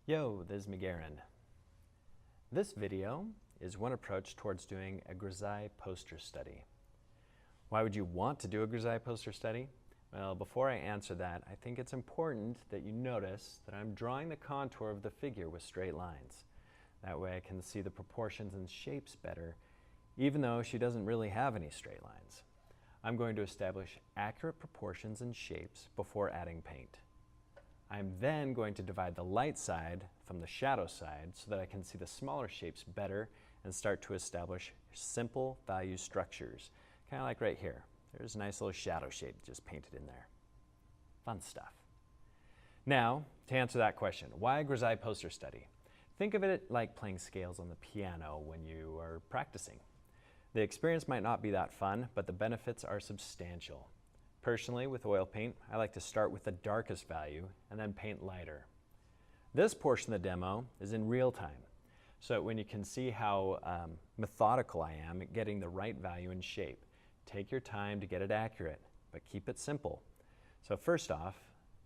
Yo, this is McGarren. This video is one approach towards doing a Grisaille poster study. Why would you want to do a Grisaille poster study? Well, before I answer that, I think it's important that you notice that I'm drawing the contour of the figure with straight lines. That way I can see the proportions and shapes better, even though she doesn't really have any straight lines. I'm going to establish accurate proportions and shapes before adding paint. I'm then going to divide the light side from the shadow side so that I can see the smaller shapes better and start to establish simple value structures. Kind of like right here. There's a nice little shadow shape just painted in there. Fun stuff. Now, to answer that question, why a Grisaille poster study? Think of it like playing scales on the piano when you are practicing. The experience might not be that fun, but the benefits are substantial. Personally, with oil paint, I like to start with the darkest value and then paint lighter. This portion of the demo is in real time, so when you can see how methodical I am at getting the right value and shape. Take your time to get it accurate, but keep it simple. So first off,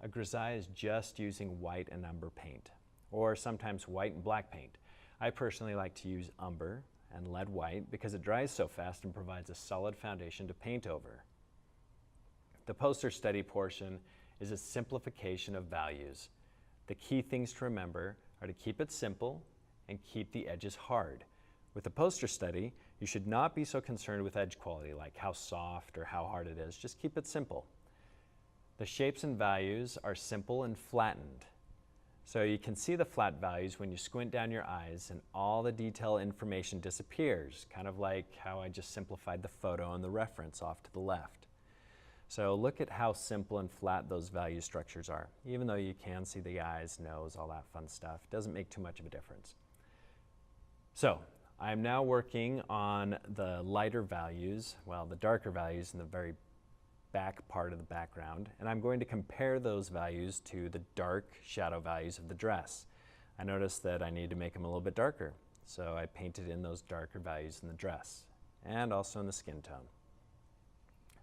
a Grisaille is just using white and umber paint, or sometimes white and black paint. I personally like to use umber and lead white because it dries so fast and provides a solid foundation to paint over. The poster study portion is a simplification of values. The key things to remember are to keep it simple and keep the edges hard. With a poster study, you should not be so concerned with edge quality, like how soft or how hard it is. Just keep it simple. The shapes and values are simple and flattened. So you can see the flat values when you squint down your eyes and all the detail information disappears, kind of like how I just simplified the photo and the reference off to the left. So look at how simple and flat those value structures are. Even though you can see the eyes, nose, all that fun stuff, it doesn't make too much of a difference. So I'm now working on the lighter values, well, the darker values in the very back part of the background, and I'm going to compare those values to the dark shadow values of the dress. I noticed that I need to make them a little bit darker, so I painted in those darker values in the dress and also in the skin tone.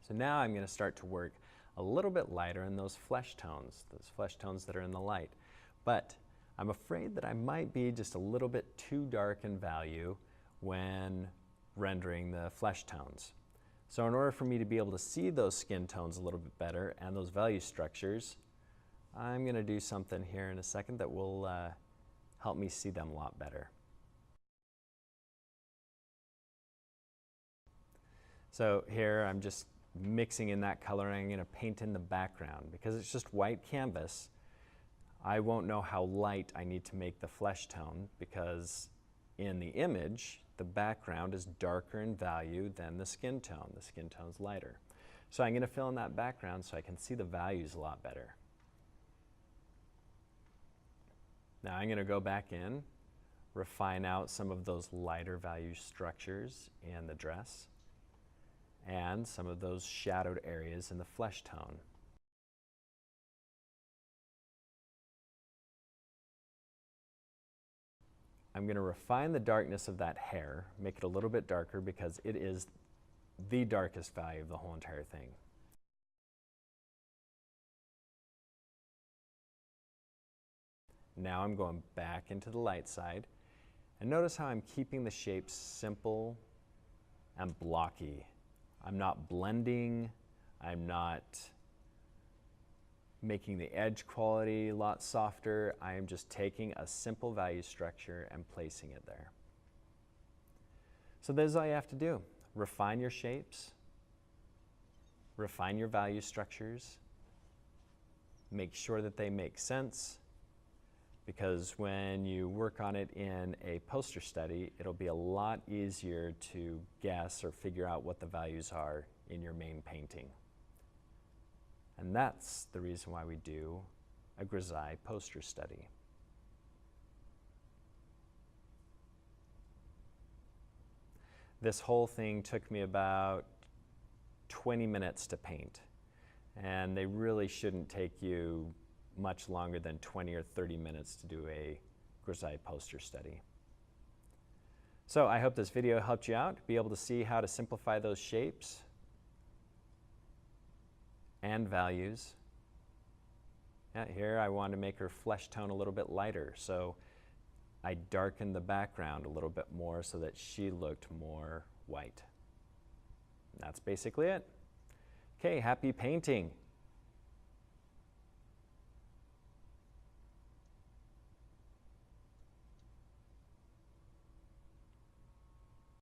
So now I'm going to start to work a little bit lighter in those flesh tones that are in the light. But I'm afraid that I might be just a little bit too dark in value when rendering the flesh tones. So in order for me to be able to see those skin tones a little bit better and those value structures, I'm going to do something here in a second that will help me see them a lot better. So here I'm just mixing in that color, and I'm going to paint in the background. Because it's just white canvas, I won't know how light I need to make the flesh tone, because in the image, the background is darker in value than the skin tone. The skin tone's lighter. So I'm going to fill in that background so I can see the values a lot better. Now I'm going to go back in, refine out some of those lighter value structures in the dress and some of those shadowed areas in the flesh tone. I'm going to refine the darkness of that hair, make it a little bit darker because it is the darkest value of the whole entire thing. Now I'm going back into the light side, and notice how I'm keeping the shapes simple and blocky. I'm not blending, I'm not making the edge quality a lot softer. I am just taking a simple value structure and placing it there. So this is all you have to do. Refine your shapes, refine your value structures, make sure that they make sense, because when you work on it in a poster study, it'll be a lot easier to guess or figure out what the values are in your main painting. And that's the reason why we do a Grisaille poster study. This whole thing took me about 20 minutes to paint, and they really shouldn't take you much longer than 20 or 30 minutes to do a Grisaille poster study. So I hope this video helped you out, be able to see how to simplify those shapes and values Here I want to make her flesh tone a little bit lighter, so I darkened the background a little bit more so that she looked more white. That's basically it. Okay, happy painting.